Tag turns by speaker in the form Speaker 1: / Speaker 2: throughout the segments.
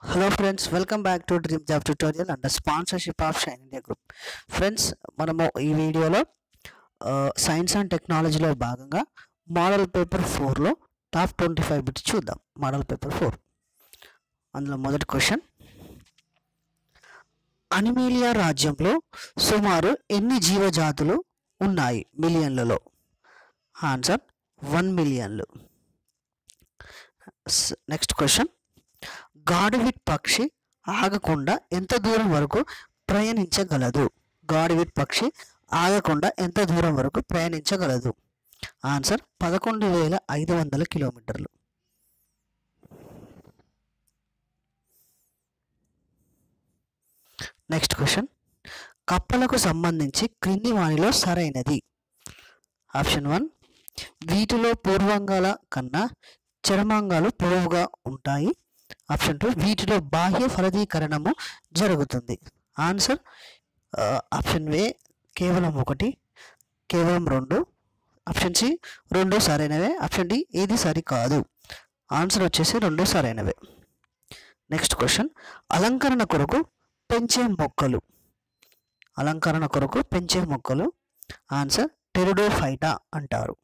Speaker 1: Hello friends, welcome back to Dream Job Tutorial under sponsorship of Shine India Group. Friends మనము ఈ వీడియోలో science and టెక్నాలజీలో భాగంగా model paper 4లో top 25 bits చూద్దాం. Model paper 4 అందులో మొదటి క్వశ్చన్, అనిమేలియా రాజ్యంలో సుమారు ఎన్ని జీవజాతులు ఉన్నాయి మిలియన్లలో? ఆన్సర్ 1 మిలియన్లు. నెక్స్ట్ క్వశ్చన్, గాడివిట్ పక్షి ఆగకుండా ఎంత దూరం వరకు ప్రయాణించగలదు? గాడివిట్ పక్షి ఆగకుండా ఎంత దూరం వరకు ప్రయాణించగలదు? ఆన్సర్ 11,500 కిలోమీటర్లు. నెక్స్ట్ క్వశ్చన్, కప్పలకు సంబంధించి క్రింది వానిలో సరైనది? ఆప్షన్ 1, వీటిలో పూర్వాంగాల కన్నా చర్మాంగాలు పొడవుగా ఉంటాయి. ఆప్షన్ 2, వీటిలో బాహ్య ఫలదీకరణము జరుగుతుంది. ఆన్సర్ ఆప్షన్ ఏ కేవలం 1, కేవలం 2. ఆప్షన్ సి 2 సరైనవే. ఆప్షన్ డి ఏది సరికాదు. ఆన్సర్ వచ్చేసి 2 సరైనవే. నెక్స్ట్ క్వశ్చన్, అలంకరణ కొరకు పెంచే మొక్కలు. అలంకరణ కొరకు పెంచే మొక్కలు ఆన్సర్ టెరిడోఫైటా అంటారు.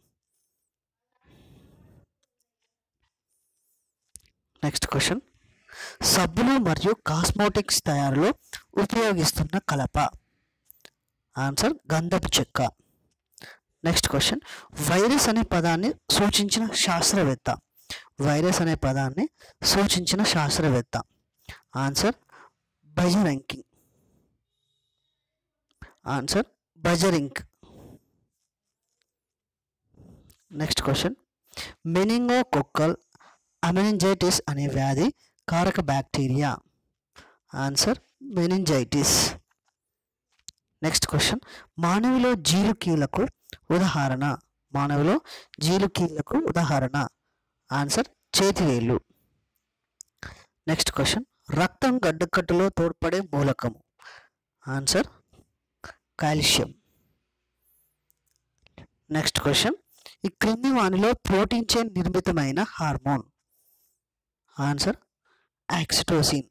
Speaker 1: నెక్స్ట్ క్వశ్చన్, సబ్బులు మరియు కాస్మోటిక్స్ తయారులో ఉపయోగిస్తున్న కలప. ఆన్సర్ గంధపు చెక్క. నెక్స్ట్ క్వశ్చన్, వైరస్ అనే పదాన్ని సూచించిన శాస్త్రవేత్త. వైరస్ అనే పదాన్ని సూచించిన శాస్త్రవేత్త answer Beijerinck. Answer Beijerinck. Next question, meningococcal meningitis అనే వ్యాధి కారక bacteria. Answer meningitis. Next question, మానవులో జీలుకీలకు ఉదాహరణ. మానవులో జీలుకీలకు ఉదాహరణ ఆన్సర్ చేతివేళ్ళు. నెక్స్ట్ క్వశ్చన్, రక్తం గడ్డకట్టులో తోడ్పడే మూలకము. Answer calcium. నెక్స్ట్ క్వశ్చన్, ఈ క్రింది వానిలో ప్రోటీన్ చైన్ నిర్మితమైన hormone. Answer oxytocin.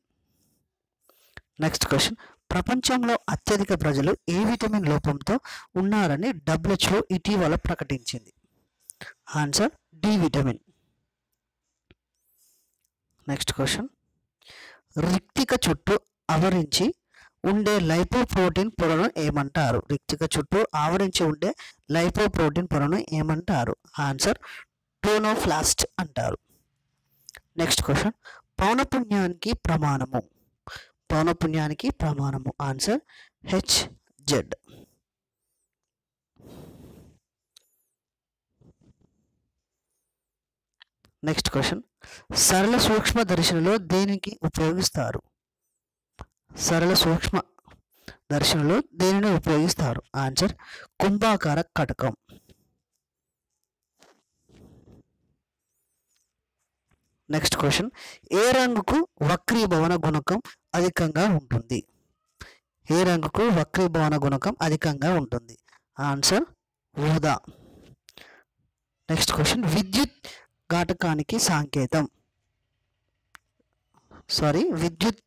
Speaker 1: Next question, ప్రపంచంలో అత్యధిక ప్రజలు ఏ విటమిన్ లోపంతో ఉన్నారని WHO ఇటీవల ప్రకటించింది. Answer D vitamin. Next question, రిక్తిక చుట్టూ ఆవరించి ఉండే లైపోప్రోటీన్ పొరను ఏమంటారు? రిక్తిక చుట్టూ ఆవరించి ఉండే లైపోప్రోటీన్ పొరను ఏమంటారు? ఆన్సర్ టోనోప్లాస్ట్ అంటారు. నెక్స్ట్ క్వశ్చన్, పౌనపున్యానికి ప్రమాణము. పౌనపున్యానికి ప్రమాణము ఆన్సర్ HZ. నెక్స్ట్ క్వశ్చన్, సరళ సూక్ష్మ దర్శనలో దేనికి ఉపయోగిస్తారు? సరళ సూక్ష్మ దర్శనలో దేనిని ఉపయోగిస్తారు? ఆన్సర్ కుంభాకార కటకం. నెక్స్ట్ క్వశ్చన్, ఏ రంగుకు వక్రీభవన గుణకం అధికంగా ఉంటుంది? ఏ రంగుకు వక్రీభవన గుణకం అధికంగా ఉంటుంది? ఆన్సర్ ఊదా. నెక్స్ట్ క్వశ్చన్, విద్యుత్ ఘటకానికి సంకేతం. విద్యుత్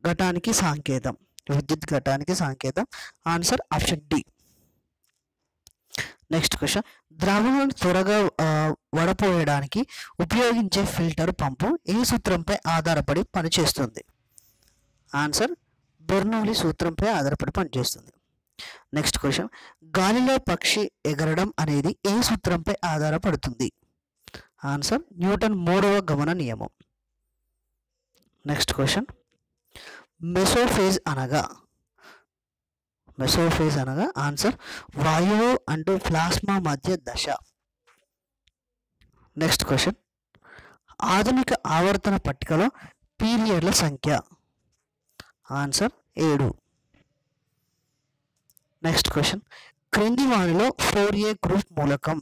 Speaker 1: ఘటానికి సంకేతం. విద్యుత్ ఘటానికి సంకేతం answer option D. Next question, ద్రవాలను త్వరగా వడపోయడానికి ఉపయోగించే ఫిల్టర్ పంపు ఏ సూత్రంపై ఆధారపడి పనిచేస్తుంది? ఆన్సర్ బెర్నౌలీ సూత్రంపై ఆధారపడి పనిచేస్తుంది. నెక్స్ట్ క్వశ్చన్, గాలిలో పక్షి ఎగరడం అనేది ఏ సూత్రంపై ఆధారపడుతుంది? ఆన్సర్ న్యూటన్ 3వ గమన నియమం. నెక్స్ట్ క్వశ్చన్, మెసోఫేజ్ అనగా ఆన్సర్ వాయువు అండ్ ప్లాస్మా మధ్య దశ. నెక్స్ట్ క్వశ్చన్, ఆధునిక ఆవర్తన పట్టికలో పీరియడ్ల సంఖ్య. ఆన్సర్ 7. నెక్స్ట్ క్వశ్చన్, క్రింది వానిలో 4A గ్రూప్ మూలకం.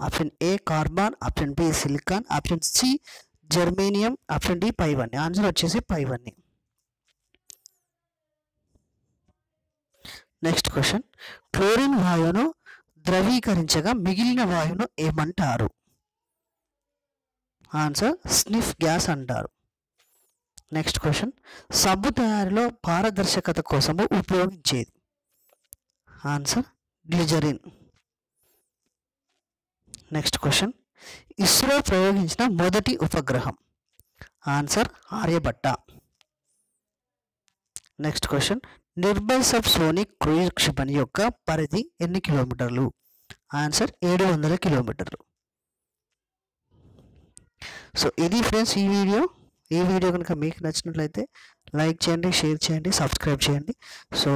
Speaker 1: Option A carbon, option B silicon, option C germanium, option D పైవన్నీ. ఆన్సర్ వచ్చేసి పైవన్నీ. నెక్స్ట్ క్వశ్చన్, క్లోరిన్ వాయువును ద్రవీకరించగా మిగిలిన వాయువును ఏమంటారు? ఆన్సర్ స్నిఫ్ గ్యాస్ అంటారు. నెక్స్ట్ క్వశ్చన్, సబ్బు తయారీలో పారదర్శకత కోసము ఉపయోగించేది? Answer glycerine. Next question, ISRO ప్రయోగించిన మొదటి ఉపగ్రహం? Answer Aryabhata. Next question, Nirbhay subsonic cruise క్షిపణి యొక్క పరిధి ఎన్ని కిలోమీటర్లు? ఆన్సర్ 700 కిలోమీటర్లు. సో ఇది ఫ్రెండ్స్ ఈ వీడియో కనుక మీకు నచ్చినట్లయితే లైక్ చేయండి, షేర్ చేయండి, సబ్స్క్రైబ్ చేయండి. సో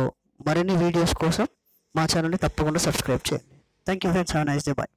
Speaker 1: మరిన్ని వీడియోస్ కోసం మా ఛానల్ని తప్పకుండా సబ్స్క్రైబ్ చేయండి. Thank you friends, have a nice day, bye.